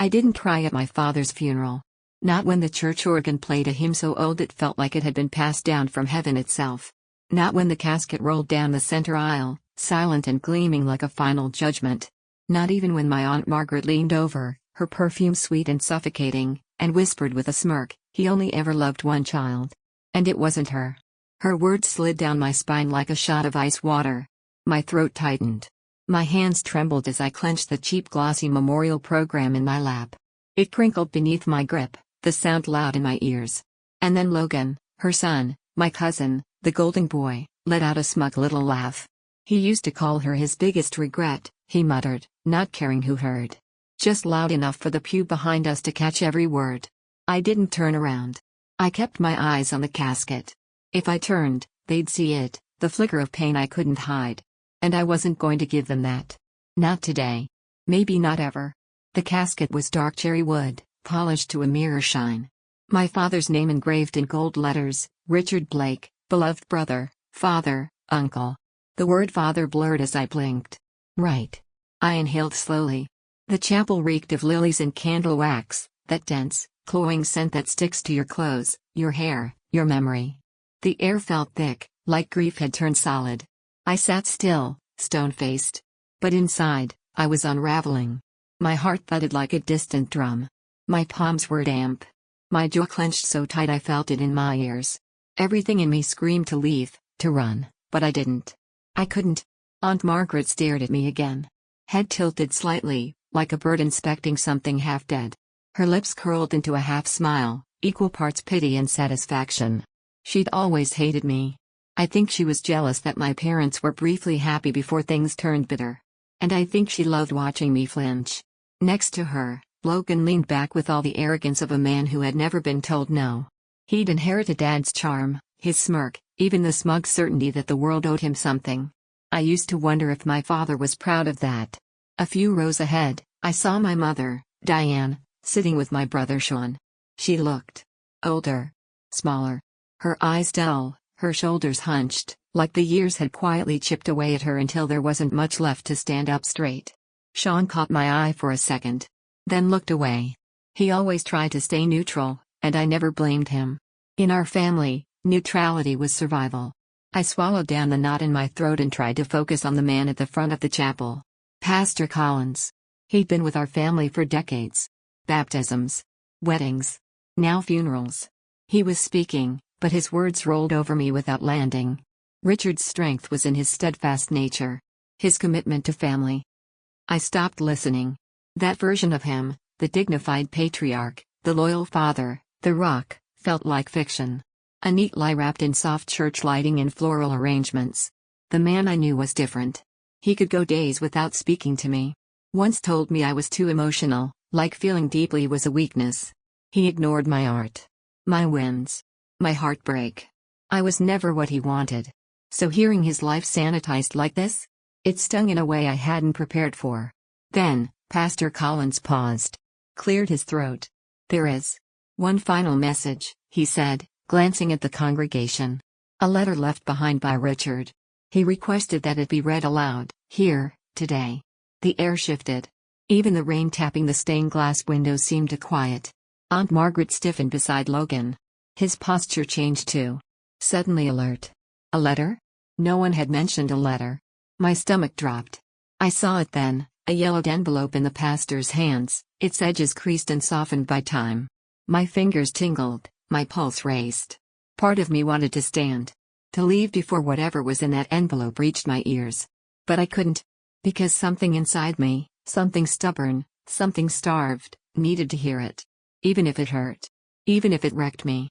I didn't cry at my father's funeral. Not when the church organ played a hymn so old it felt like it had been passed down from heaven itself. Not when the casket rolled down the center aisle, silent and gleaming like a final judgment. Not even when my Aunt Margaret leaned over, her perfume sweet and suffocating, and whispered with a smirk, "He only ever loved one child. And it wasn't her." Her words slid down my spine like a shot of ice water. My throat tightened. My hands trembled as I clenched the cheap glossy memorial program in my lap. It crinkled beneath my grip, the sound loud in my ears. And then Logan, her son, my cousin, the golden boy, let out a smug little laugh. "He used to call her his biggest regret," he muttered, not caring who heard. Just loud enough for the pew behind us to catch every word. I didn't turn around. I kept my eyes on the casket. If I turned, they'd see it, the flicker of pain I couldn't hide. And I wasn't going to give them that. Not today. Maybe not ever. The casket was dark cherry wood, polished to a mirror shine. My father's name engraved in gold letters, Richard Blake, beloved brother, father, uncle. The word father blurred as I blinked. Right. I inhaled slowly. The chapel reeked of lilies and candle wax, that dense, cloying scent that sticks to your clothes, your hair, your memory. The air felt thick, like grief had turned solid. I sat still, stone-faced. But inside, I was unraveling. My heart thudded like a distant drum. My palms were damp. My jaw clenched so tight I felt it in my ears. Everything in me screamed to leave, to run, but I didn't. I couldn't. Aunt Margaret stared at me again. Head tilted slightly, like a bird inspecting something half-dead. Her lips curled into a half-smile, equal parts pity and satisfaction. She'd always hated me. I think she was jealous that my parents were briefly happy before things turned bitter. And I think she loved watching me flinch. Next to her, Logan leaned back with all the arrogance of a man who had never been told no. He'd inherited Dad's charm, his smirk, even the smug certainty that the world owed him something. I used to wonder if my father was proud of that. A few rows ahead, I saw my mother, Diane, sitting with my brother Sean. She looked older, smaller. Her eyes dull, her shoulders hunched, like the years had quietly chipped away at her until there wasn't much left to stand up straight. Sean caught my eye for a second. Then looked away. He always tried to stay neutral, and I never blamed him. In our family, neutrality was survival. I swallowed down the knot in my throat and tried to focus on the man at the front of the chapel. Pastor Collins. He'd been with our family for decades. Baptisms. Weddings. Now funerals. He was speaking, but his words rolled over me without landing. Richard's strength was in his steadfast nature. His commitment to family. I stopped listening. That version of him, the dignified patriarch, the loyal father, the rock, felt like fiction. A neat lie wrapped in soft church lighting and floral arrangements. The man I knew was different. He could go days without speaking to me. Once told me I was too emotional, like feeling deeply was a weakness. He ignored my art. My wins. My heartbreak. I was never what he wanted. So hearing his life sanitized like this? It stung in a way I hadn't prepared for. Then, Pastor Collins paused. Cleared his throat. "There is one final message," he said, glancing at the congregation. "A letter left behind by Richard. He requested that it be read aloud, here, today." The air shifted. Even the rain tapping the stained glass windows seemed to quiet. Aunt Margaret stiffened beside Logan. His posture changed too. Suddenly alert. A letter? No one had mentioned a letter. My stomach dropped. I saw it then, a yellowed envelope in the pastor's hands, its edges creased and softened by time. My fingers tingled, my pulse raced. Part of me wanted to stand. To leave before whatever was in that envelope reached my ears. But I couldn't. Because something inside me, something stubborn, something starved, needed to hear it. Even if it hurt. Even if it wrecked me.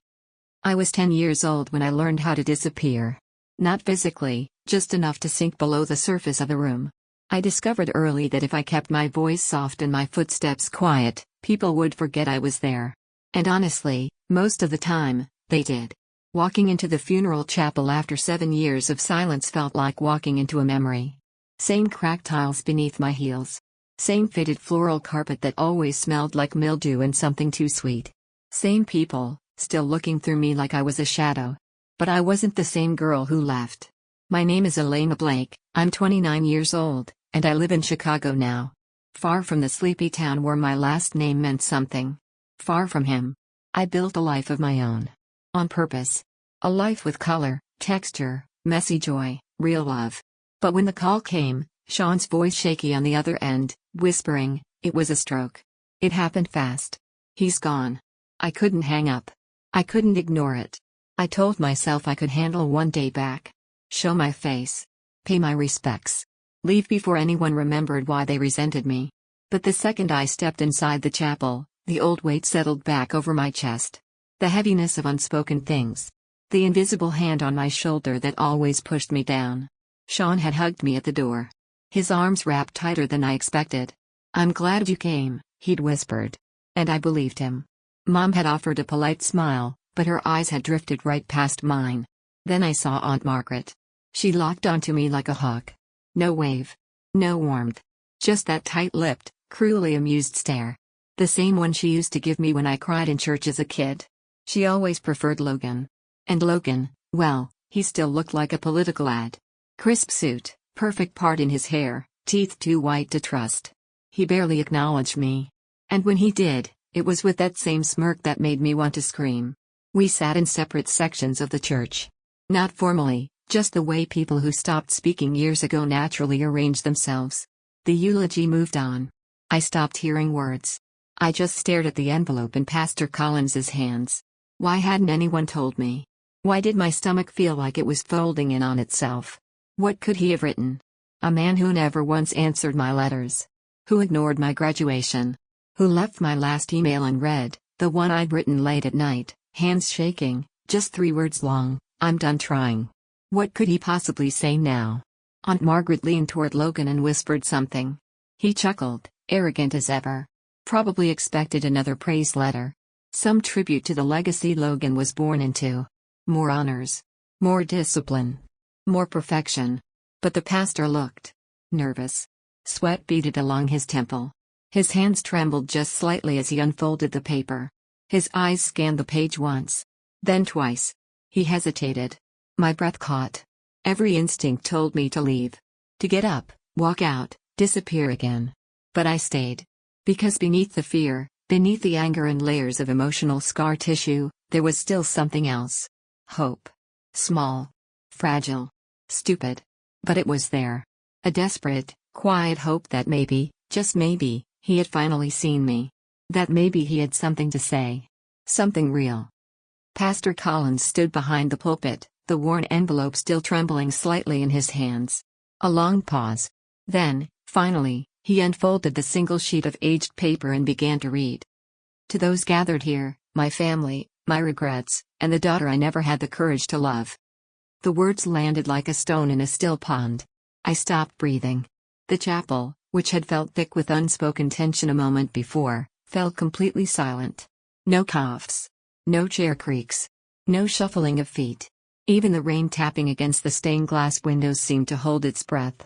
I was 10 years old when I learned how to disappear. Not physically, just enough to sink below the surface of the room. I discovered early that if I kept my voice soft and my footsteps quiet, people would forget I was there. And honestly, most of the time, they did. Walking into the funeral chapel after 7 years of silence felt like walking into a memory. Same cracked tiles beneath my heels. Same faded floral carpet that always smelled like mildew and something too sweet. Same people, still looking through me like I was a shadow. But I wasn't the same girl who left. My name is Elena Blake, I'm 29 years old, and I live in Chicago now. Far from the sleepy town where my last name meant something. Far from him. I built a life of my own. On purpose. A life with color, texture, messy joy, real love. But when the call came, Sean's voice shaky on the other end, whispering, it was a stroke. It happened fast. He's gone. I couldn't hang up. I couldn't ignore it. I told myself I could handle one day back. Show my face. Pay my respects. Leave before anyone remembered why they resented me. But the second I stepped inside the chapel, the old weight settled back over my chest. The heaviness of unspoken things. The invisible hand on my shoulder that always pushed me down. Sean had hugged me at the door. His arms wrapped tighter than I expected. I'm glad you came, he'd whispered. And I believed him. Mom had offered a polite smile, but her eyes had drifted right past mine. Then I saw Aunt Margaret. She locked onto me like a hawk. No wave. No warmth. Just that tight-lipped, cruelly amused stare. The same one she used to give me when I cried in church as a kid. She always preferred Logan. And Logan, well, he still looked like a political ad. Crisp suit, perfect part in his hair, teeth too white to trust. He barely acknowledged me. And when he did, it was with that same smirk that made me want to scream. We sat in separate sections of the church. Not formally, just the way people who stopped speaking years ago naturally arranged themselves. The eulogy moved on. I stopped hearing words. I just stared at the envelope in Pastor Collins's hands. Why hadn't anyone told me? Why did my stomach feel like it was folding in on itself? What could he have written? A man who never once answered my letters. Who ignored my graduation. Who left my last email unread, the one I'd written late at night, hands shaking, just 3 words long, I'm done trying. What could he possibly say now? Aunt Margaret leaned toward Logan and whispered something. He chuckled, arrogant as ever. Probably expected another praise letter. Some tribute to the legacy Logan was born into. More honors. More discipline. More perfection. But the pastor looked nervous. Sweat beaded along his temple. His hands trembled just slightly as he unfolded the paper. His eyes scanned the page once. Then twice. He hesitated. My breath caught. Every instinct told me to leave. To get up, walk out, disappear again. But I stayed. Because beneath the fear, beneath the anger and layers of emotional scar tissue, there was still something else. Hope. Small. Fragile. Stupid. But it was there. A desperate, quiet hope that maybe, just maybe, he had finally seen me. That maybe he had something to say. Something real. Pastor Collins stood behind the pulpit, the worn envelope still trembling slightly in his hands. A long pause. Then, finally, he unfolded the single sheet of aged paper and began to read. To those gathered here, my family, my regrets, and the daughter I never had the courage to love. The words landed like a stone in a still pond. I stopped breathing. The chapel, which had felt thick with unspoken tension a moment before, fell completely silent. No coughs. No chair creaks. No shuffling of feet. Even the rain tapping against the stained glass windows seemed to hold its breath.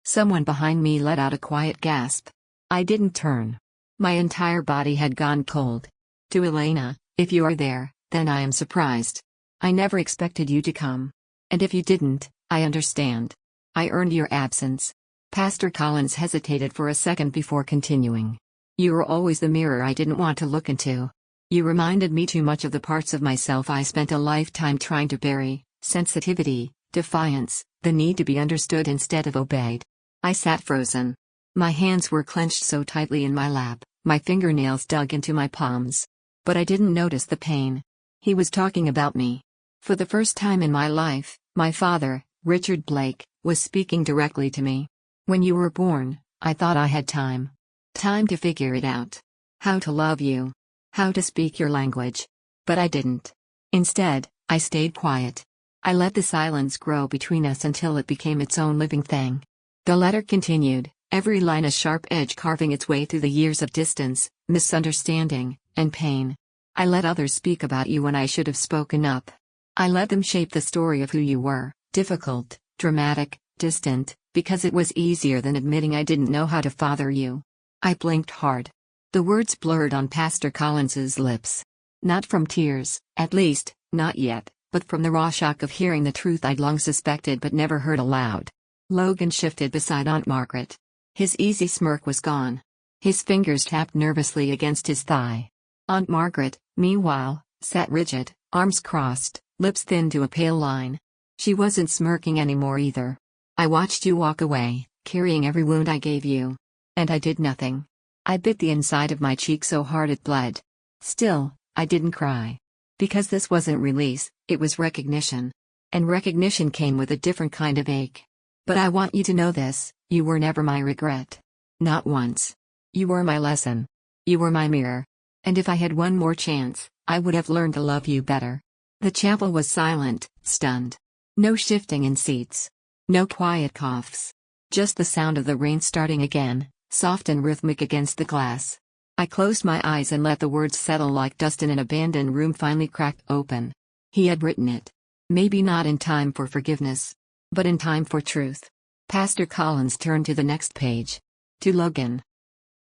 Someone behind me let out a quiet gasp. I didn't turn. My entire body had gone cold. To Elena, if you are there, then I am surprised. I never expected you to come. And if you didn't, I understand. I earned your absence. Pastor Collins hesitated for a second before continuing. You were always the mirror I didn't want to look into. You reminded me too much of the parts of myself I spent a lifetime trying to bury: sensitivity, defiance, the need to be understood instead of obeyed. I sat frozen. My hands were clenched so tightly in my lap, my fingernails dug into my palms. But I didn't notice the pain. He was talking about me. For the first time in my life, my father, Richard Blake, was speaking directly to me. When you were born, I thought I had time. Time to figure it out. How to love you. How to speak your language. But I didn't. Instead, I stayed quiet. I let the silence grow between us until it became its own living thing. The letter continued, every line a sharp edge carving its way through the years of distance, misunderstanding, and pain. I let others speak about you when I should have spoken up. I let them shape the story of who you were, difficult, dramatic, distant, because it was easier than admitting I didn't know how to father you. I blinked hard. The words blurred on Pastor Collins's lips. Not from tears, at least, not yet, but from the raw shock of hearing the truth I'd long suspected but never heard aloud. Logan shifted beside Aunt Margaret. His easy smirk was gone. His fingers tapped nervously against his thigh. Aunt Margaret, meanwhile, sat rigid, arms crossed, lips thinned to a pale line. She wasn't smirking anymore either. I watched you walk away, carrying every wound I gave you. And I did nothing. I bit the inside of my cheek so hard it bled. Still, I didn't cry. Because this wasn't release, it was recognition. And recognition came with a different kind of ache. But I want you to know this, you were never my regret. Not once. You were my lesson. You were my mirror. And if I had one more chance, I would have learned to love you better. The chapel was silent, stunned. No shifting in seats. No quiet coughs. Just the sound of the rain starting again, soft and rhythmic against the glass. I closed my eyes and let the words settle like dust in an abandoned room finally cracked open. He had written it. Maybe not in time for forgiveness. But in time for truth. Pastor Collins turned to the next page. To Logan.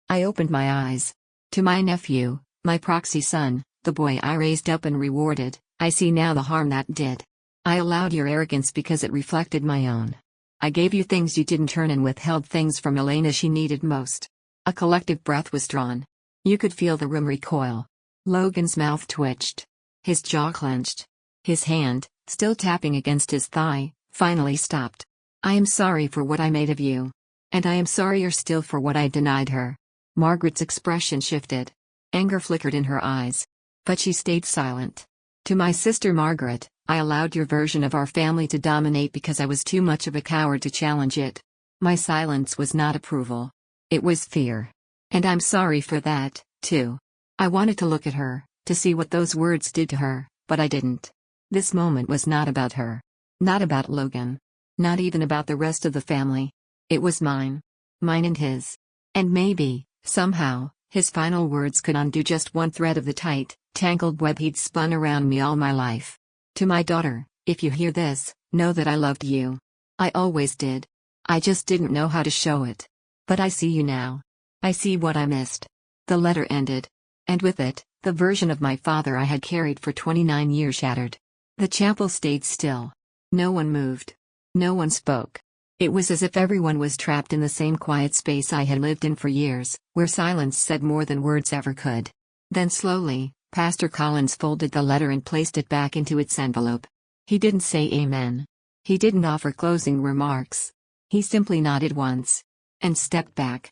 I opened my eyes. To my nephew, my proxy son, the boy I raised up and rewarded, I see now the harm that did. I allowed your arrogance because it reflected my own. I gave you things you didn't earn and withheld things from Elena she needed most. A collective breath was drawn. You could feel the room recoil. Logan's mouth twitched. His jaw clenched. His hand, still tapping against his thigh, finally stopped. I am sorry for what I made of you. And I am sorrier still for what I denied her. Margaret's expression shifted. Anger flickered in her eyes. But she stayed silent. To my sister Margaret, I allowed your version of our family to dominate because I was too much of a coward to challenge it. My silence was not approval. It was fear. And I'm sorry for that, too. I wanted to look at her, to see what those words did to her, but I didn't. This moment was not about her. Not about Logan. Not even about the rest of the family. It was mine. Mine and his. And maybe, somehow, his final words could undo just one thread of the tight, tangled web he'd spun around me all my life. To my daughter, if you hear this, know that I loved you. I always did. I just didn't know how to show it. But I see you now. I see what I missed. The letter ended. And with it, the version of my father I had carried for 29 years shattered. The chapel stayed still. No one moved. No one spoke. It was as if everyone was trapped in the same quiet space I had lived in for years, where silence said more than words ever could. Then slowly, Pastor Collins folded the letter and placed it back into its envelope. He didn't say amen. He didn't offer closing remarks. He simply nodded once. And stepped back.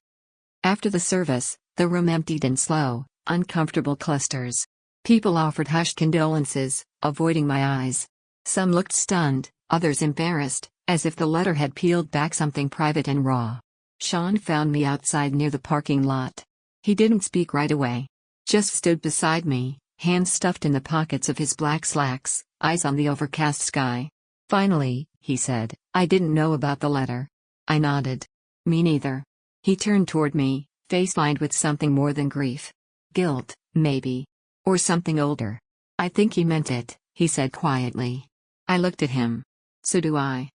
After the service, the room emptied in slow, uncomfortable clusters. People offered hushed condolences, avoiding my eyes. Some looked stunned, others embarrassed, as if the letter had peeled back something private and raw. Sean found me outside near the parking lot. He didn't speak right away. Just stood beside me, hands stuffed in the pockets of his black slacks, eyes on the overcast sky. Finally, he said, I didn't know about the letter. I nodded. Me neither. He turned toward me, face lined with something more than grief. Guilt, maybe. Or something older. I think he meant it, he said quietly. I looked at him. So do I.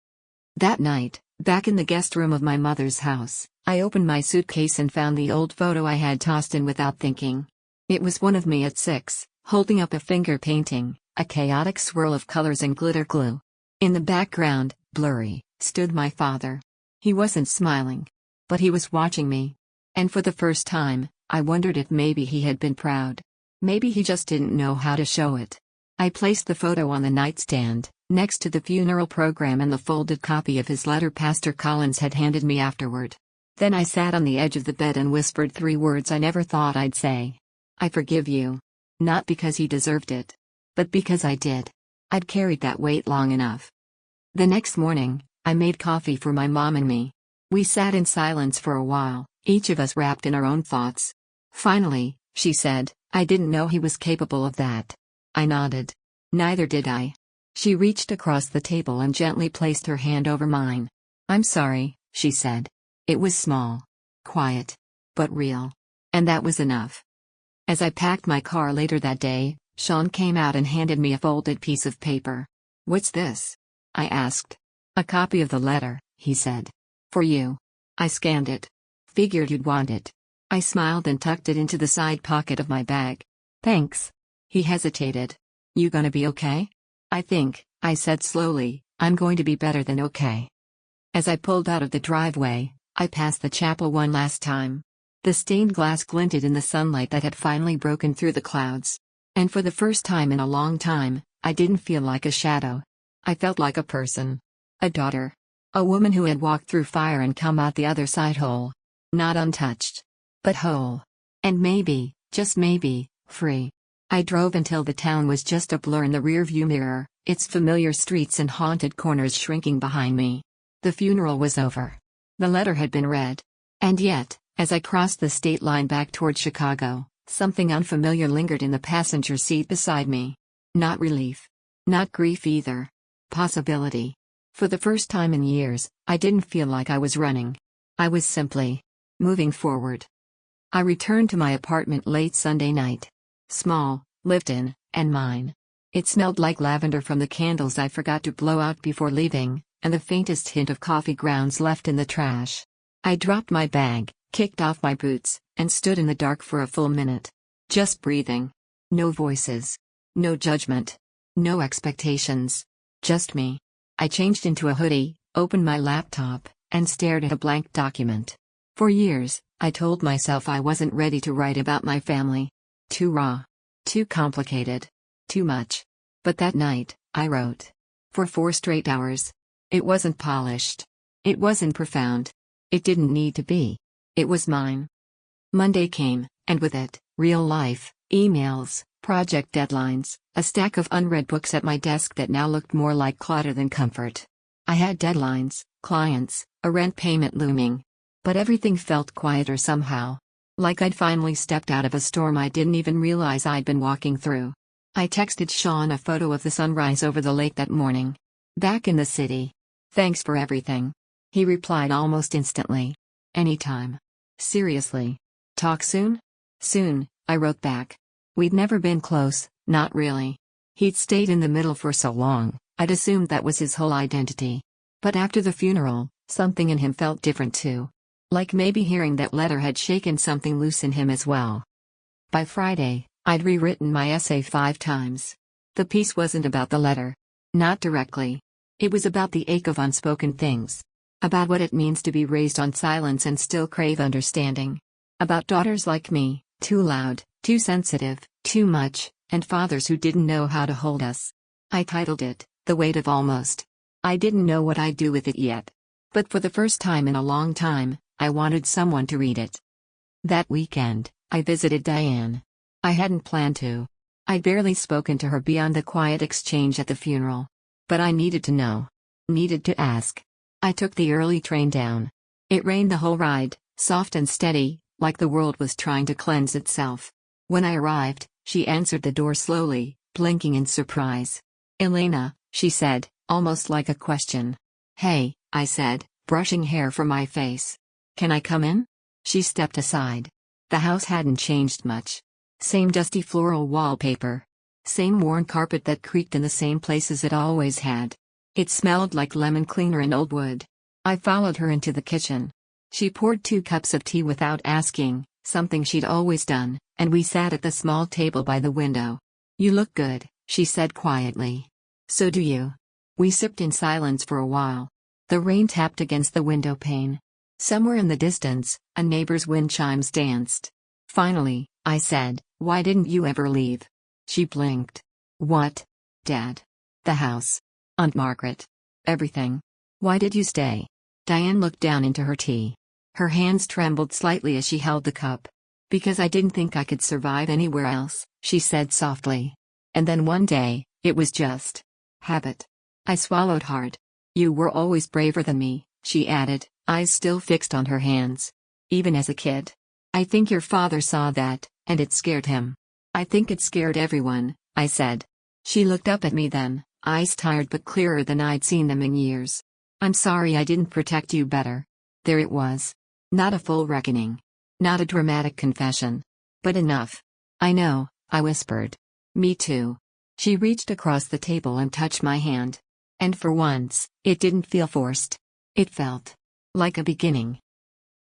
That night, back in the guest room of my mother's house, I opened my suitcase and found the old photo I had tossed in without thinking. It was one of me at 6, holding up a finger painting, a chaotic swirl of colors and glitter glue. In the background, blurry, stood my father. He wasn't smiling. But he was watching me. And for the first time, I wondered if maybe he had been proud. Maybe he just didn't know how to show it. I placed the photo on the nightstand, next to the funeral program and the folded copy of his letter Pastor Collins had handed me afterward. Then I sat on the edge of the bed and whispered 3 words I never thought I'd say. I forgive you. Not because he deserved it. But because I did. I'd carried that weight long enough. The next morning, I made coffee for my mom and me. We sat in silence for a while, each of us wrapped in our own thoughts. Finally, she said, I didn't know he was capable of that. I nodded. Neither did I. She reached across the table and gently placed her hand over mine. I'm sorry, she said. It was small. Quiet. But real. And that was enough. As I packed my car later that day, Sean came out and handed me a folded piece of paper. What's this? I asked. A copy of the letter, he said. For you. I scanned it. Figured you'd want it. I smiled and tucked it into the side pocket of my bag. Thanks. He hesitated. You gonna be okay? I think, I said slowly, I'm going to be better than okay. As I pulled out of the driveway, I passed the chapel one last time. The stained glass glinted in the sunlight that had finally broken through the clouds. And for the first time in a long time, I didn't feel like a shadow. I felt like a person. A daughter. A woman who had walked through fire and come out the other side whole. Not untouched. But whole. And maybe, just maybe, free. I drove until the town was just a blur in the rearview mirror, its familiar streets and haunted corners shrinking behind me. The funeral was over. The letter had been read. And yet, as I crossed the state line back toward Chicago, something unfamiliar lingered in the passenger seat beside me. Not relief. Not grief either. Possibility. For the first time in years, I didn't feel like I was running. I was simply moving forward. I returned to my apartment late Sunday night. Small, lived in, and mine. It smelled like lavender from the candles I forgot to blow out before leaving, and the faintest hint of coffee grounds left in the trash. I dropped my bag, kicked off my boots, and stood in the dark for a full minute. Just breathing. No voices. No judgment. No expectations. Just me. I changed into a hoodie, opened my laptop, and stared at a blank document. For years, I told myself I wasn't ready to write about my family. Too raw. Too complicated. Too much. But that night, I wrote. For 4 straight hours. It wasn't polished. It wasn't profound. It didn't need to be. It was mine. Monday came, and with it, real life, emails, project deadlines, a stack of unread books at my desk that now looked more like clutter than comfort. I had deadlines, clients, a rent payment looming. But everything felt quieter somehow. Like I'd finally stepped out of a storm I didn't even realize I'd been walking through. I texted Sean a photo of the sunrise over the lake that morning. Back in the city. Thanks for everything. He replied almost instantly. Anytime. Seriously. Talk soon? Soon, I wrote back. We'd never been close, not really. He'd stayed in the middle for so long, I'd assumed that was his whole identity. But after the funeral, something in him felt different too. Like maybe hearing that letter had shaken something loose in him as well. By Friday, I'd rewritten my essay 5 times. The piece wasn't about the letter. Not directly. It was about the ache of unspoken things. About what it means to be raised on silence and still crave understanding. About daughters like me, too loud, too sensitive, too much, and fathers who didn't know how to hold us. I titled it, The Weight of Almost. I didn't know what I'd do with it yet. But for the first time in a long time, I wanted someone to read it. That weekend, I visited Diane. I hadn't planned to. I'd barely spoken to her beyond the quiet exchange at the funeral. But I needed to know. Needed to ask. I took the early train down. It rained the whole ride, soft and steady, like the world was trying to cleanse itself. When I arrived, she answered the door slowly, blinking in surprise. Elena, she said, almost like a question. Hey, I said, brushing hair from my face. Can I come in? She stepped aside. The house hadn't changed much. Same dusty floral wallpaper. Same worn carpet that creaked in the same places it always had. It smelled like lemon cleaner and old wood. I followed her into the kitchen. She poured 2 cups of tea without asking, something she'd always done, and we sat at the small table by the window. You look good, she said quietly. So do you. We sipped in silence for a while. The rain tapped against the window pane. Somewhere in the distance, a neighbor's wind chimes danced. Finally, I said, why didn't you ever leave? She blinked. What? Dad. The house. Aunt Margaret. Everything. Why did you stay? Diane looked down into her tea. Her hands trembled slightly as she held the cup. Because I didn't think I could survive anywhere else, she said softly. And then one day, it was just habit. I swallowed hard. You were always braver than me, she added, eyes still fixed on her hands. Even as a kid. I think your father saw that, and it scared him. I think it scared everyone, I said. She looked up at me then, eyes tired but clearer than I'd seen them in years. I'm sorry I didn't protect you better. There it was. Not a full reckoning. Not a dramatic confession. But enough. I know, I whispered. Me too. She reached across the table and touched my hand. And for once, it didn't feel forced. It felt like a beginning.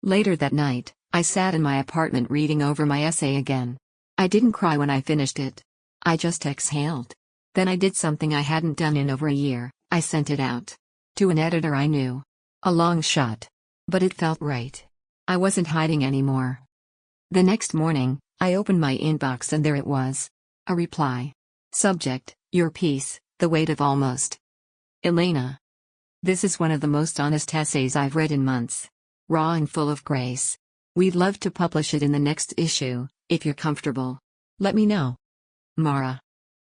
Later that night, I sat in my apartment reading over my essay again. I didn't cry when I finished it. I just exhaled. Then I did something I hadn't done in over a year. I sent it out. To an editor I knew. A long shot. But it felt right. I wasn't hiding anymore. The next morning, I opened my inbox and there it was. A reply. Subject, your piece, The Weight of Almost. Elena. This is one of the most honest essays I've read in months. Raw and full of grace. We'd love to publish it in the next issue, if you're comfortable. Let me know. Mara.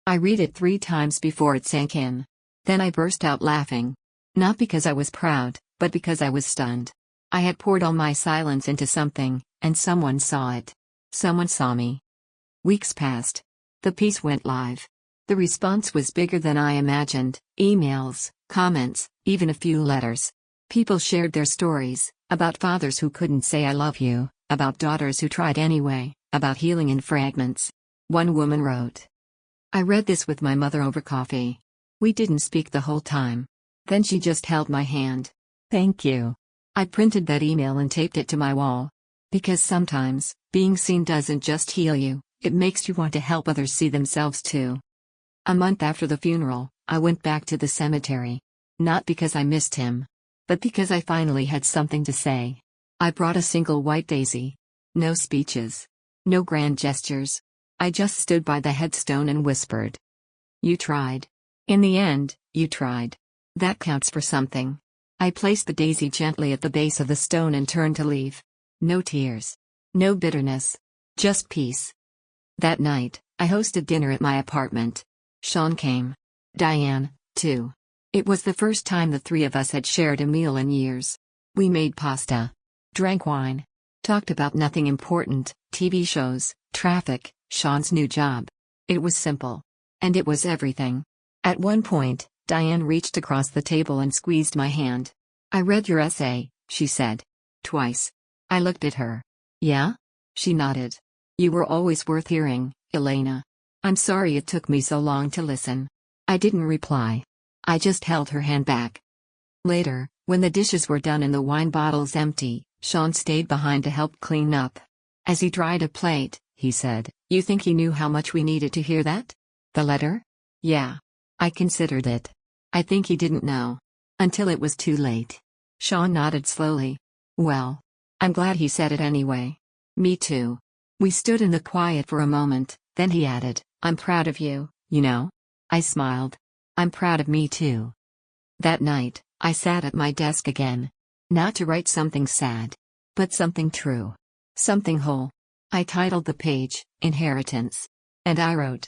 I read it 3 times before it sank in. Then I burst out laughing. Not because I was proud, but because I was stunned. I had poured all my silence into something, and someone saw it. Someone saw me. Weeks passed. The piece went live. The response was bigger than I imagined: emails, comments, even a few letters. People shared their stories, about fathers who couldn't say I love you, about daughters who tried anyway, about healing in fragments. One woman wrote, I read this with my mother over coffee. We didn't speak the whole time. Then she just held my hand. Thank you. I printed that email and taped it to my wall. Because sometimes, being seen doesn't just heal you, it makes you want to help others see themselves too. A month after the funeral, I went back to the cemetery. Not because I missed him, but because I finally had something to say. I brought a single white daisy. No speeches. No grand gestures. I just stood by the headstone and whispered. You tried. In the end, you tried. That counts for something. I placed the daisy gently at the base of the stone and turned to leave. No tears. No bitterness. Just peace. That night, I hosted dinner at my apartment. Sean came. Diane, too. It was the first time the 3 of us had shared a meal in years. We made pasta. Drank wine. Talked about nothing important: TV shows, traffic, Sean's new job. It was simple. And it was everything. At one point, Diane reached across the table and squeezed my hand. I read your essay, she said. Twice. I looked at her. Yeah? She nodded. You were always worth hearing, Elena. I'm sorry it took me so long to listen. I didn't reply. I just held her hand back. Later, when the dishes were done and the wine bottles empty, Sean stayed behind to help clean up. As he dried a plate, he said, You think he knew how much we needed to hear that? The letter? Yeah. I considered it. I think he didn't know. Until it was too late. Sean nodded slowly. Well. I'm glad he said it anyway. Me too. We stood in the quiet for a moment, then he added, I'm proud of you, you know? I smiled. I'm proud of me too. That night, I sat at my desk again. Not to write something sad. But something true. Something whole. I titled the page, Inheritance. And I wrote.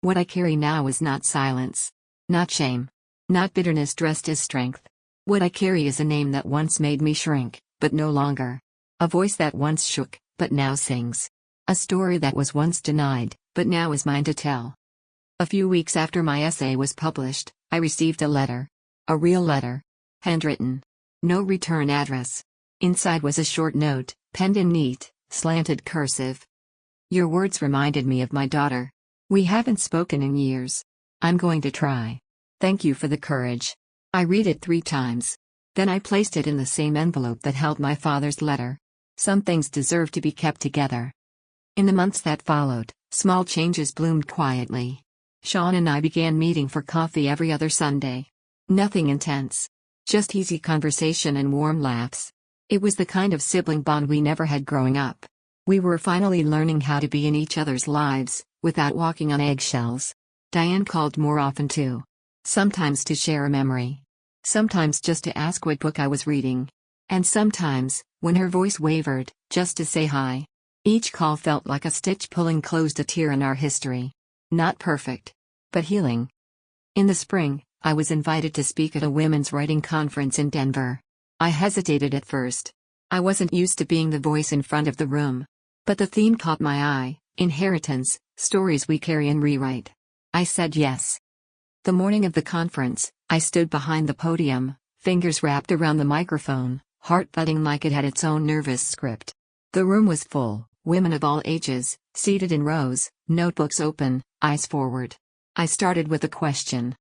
What I carry now is not silence. Not shame. Not bitterness dressed as strength. What I carry is a name that once made me shrink, but no longer. A voice that once shook, but now sings. A story that was once denied, but now is mine to tell. A few weeks after my essay was published, I received a letter. A real letter. Handwritten. No return address. Inside was a short note, penned in neat, slanted cursive. Your words reminded me of my daughter. We haven't spoken in years. I'm going to try. Thank you for the courage. I read it 3 times. Then I placed it in the same envelope that held my father's letter. Some things deserve to be kept together. In the months that followed, small changes bloomed quietly. Sean and I began meeting for coffee every other Sunday. Nothing intense. Just easy conversation and warm laughs. It was the kind of sibling bond we never had growing up. We were finally learning how to be in each other's lives, without walking on eggshells. Diane called more often too. Sometimes to share a memory. Sometimes just to ask what book I was reading. And sometimes, when her voice wavered, just to say hi. Each call felt like a stitch pulling closed a tear in our history. Not perfect. But healing. In the spring, I was invited to speak at a women's writing conference in Denver. I hesitated at first. I wasn't used to being the voice in front of the room. But the theme caught my eye: inheritance, stories we carry and rewrite. I said yes. The morning of the conference, I stood behind the podium, fingers wrapped around the microphone, heart thudding like it had its own nervous script. The room was full, women of all ages, seated in rows, notebooks open, eyes forward. I started with a question.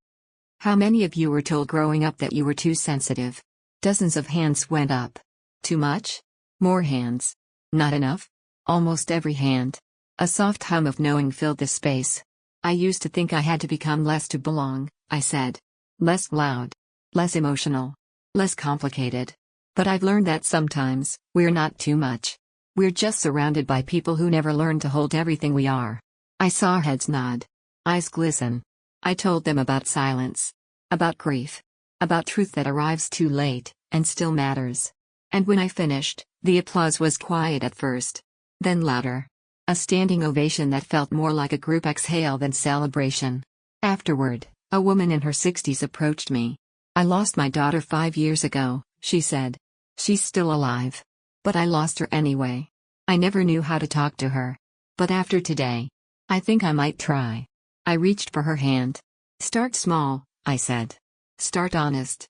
How many of you were told growing up that you were too sensitive? Dozens of hands went up. Too much? More hands. Not enough? Almost every hand. A soft hum of knowing filled the space. I used to think I had to become less to belong, I said. Less loud. Less emotional. Less complicated. But I've learned that sometimes, we're not too much. We're just surrounded by people who never learn to hold everything we are. I saw heads nod. Eyes glisten. I told them about silence. About grief. About truth that arrives too late, and still matters. And when I finished, the applause was quiet at first. Then louder. A standing ovation that felt more like a group exhale than celebration. Afterward, a woman in her 60s approached me. "I lost my daughter 5 years ago," she said. "She's still alive. But I lost her anyway. I never knew how to talk to her. But after today, I think I might try." I reached for her hand. "Start small," I said. "Start honest."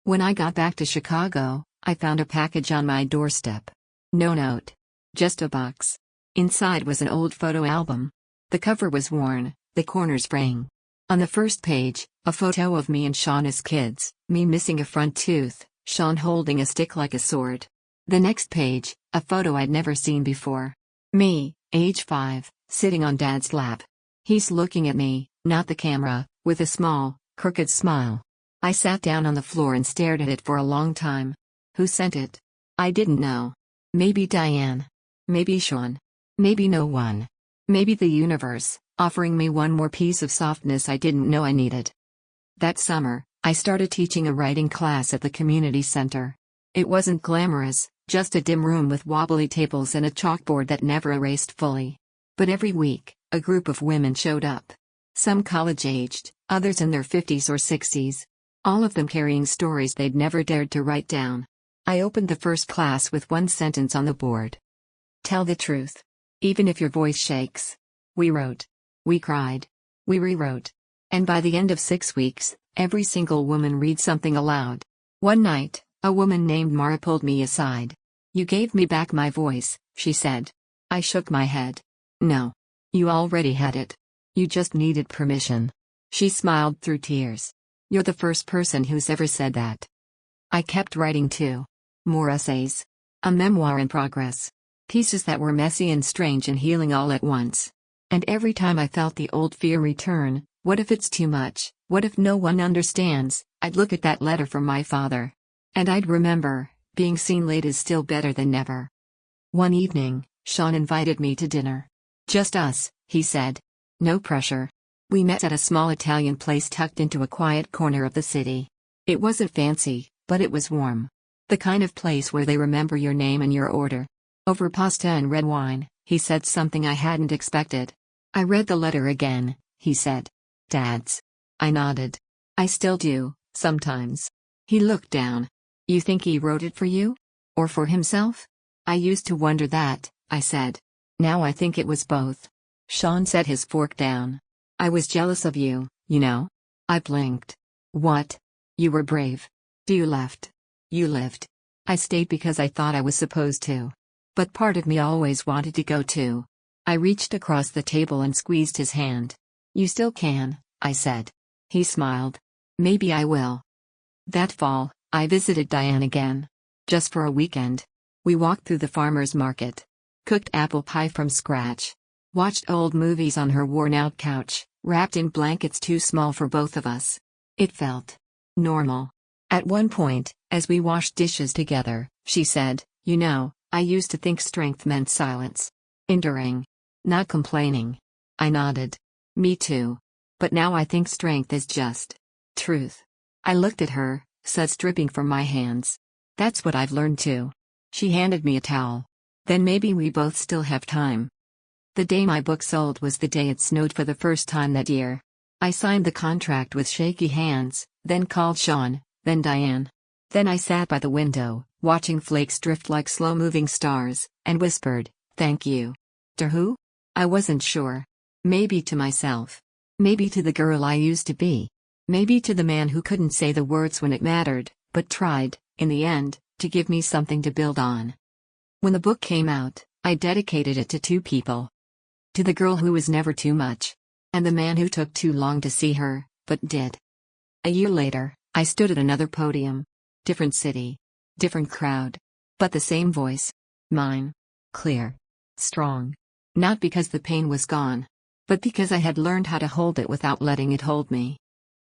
When I got back to Chicago, I found a package on my doorstep. No note. Just a box. Inside was an old photo album. The cover was worn, the corners fraying. On the first page, a photo of me and Sean as kids, me missing a front tooth, Sean holding a stick like a sword. The next page, a photo I'd never seen before. Me, age 5, sitting on Dad's lap. He's looking at me, not the camera, with a small, crooked smile. I sat down on the floor and stared at it for a long time. Who sent it? I didn't know. Maybe Diane. Maybe Sean. Maybe no one. Maybe the universe, offering me one more piece of softness I didn't know I needed. That summer, I started teaching a writing class at the community center. It wasn't glamorous, just a dim room with wobbly tables and a chalkboard that never erased fully. But every week, a group of women showed up. Some college-aged, others in their 50s or 60s. All of them carrying stories they'd never dared to write down. I opened the first class with one sentence on the board. Tell the truth. Even if your voice shakes. We wrote. We cried. We rewrote. And by the end of 6 weeks, every single woman read something aloud. One night, a woman named Mara pulled me aside. "You gave me back my voice," she said. I shook my head. "No. You already had it. You just needed permission." She smiled through tears. "You're the first person who's ever said that." I kept writing too. More essays. A memoir in progress. Pieces that were messy and strange and healing all at once. And every time I felt the old fear return, what if it's too much, what if no one understands, I'd look at that letter from my father. And I'd remember, being seen late is still better than never. One evening, Sean invited me to dinner. "Just us," he said. "No pressure." We met at a small Italian place tucked into a quiet corner of the city. It wasn't fancy, but it was warm. The kind of place where they remember your name and your order. Over pasta and red wine, he said something I hadn't expected. "I read the letter again," he said. "Dad's." I nodded. "I still do, sometimes." He looked down. "You think he wrote it for you? Or for himself?" "I used to wonder that," I said. "Now I think it was both." Sean set his fork down. "I was jealous of you, you know." I blinked. "What?" "You were brave. You left. You lived. I stayed because I thought I was supposed to. But part of me always wanted to go too." I reached across the table and squeezed his hand. "You still can," I said. He smiled. "Maybe I will." That fall, I visited Diane again. Just for a weekend. We walked through the farmer's market. Cooked apple pie from scratch. Watched old movies on her worn-out couch, wrapped in blankets too small for both of us. It felt normal. At one point, as we washed dishes together, she said, "You know, I used to think strength meant silence. Enduring. Not complaining." I nodded. "Me too. But now I think strength is just truth." I looked at her, suds dripping from my hands. "That's what I've learned too." She handed me a towel. "Then maybe we both still have time." The day my book sold was the day it snowed for the first time that year. I signed the contract with shaky hands, then called Sean, then Diane. Then I sat by the window, watching flakes drift like slow-moving stars, and whispered, "Thank you." To who? I wasn't sure. Maybe to myself. Maybe to the girl I used to be. Maybe to the man who couldn't say the words when it mattered, but tried, in the end, to give me something to build on. When the book came out, I dedicated it to 2 people. To the girl who was never too much. And the man who took too long to see her, but did. A year later, I stood at another podium. Different city. Different crowd. But the same voice. Mine. Clear. Strong. Not because the pain was gone. But because I had learned how to hold it without letting it hold me.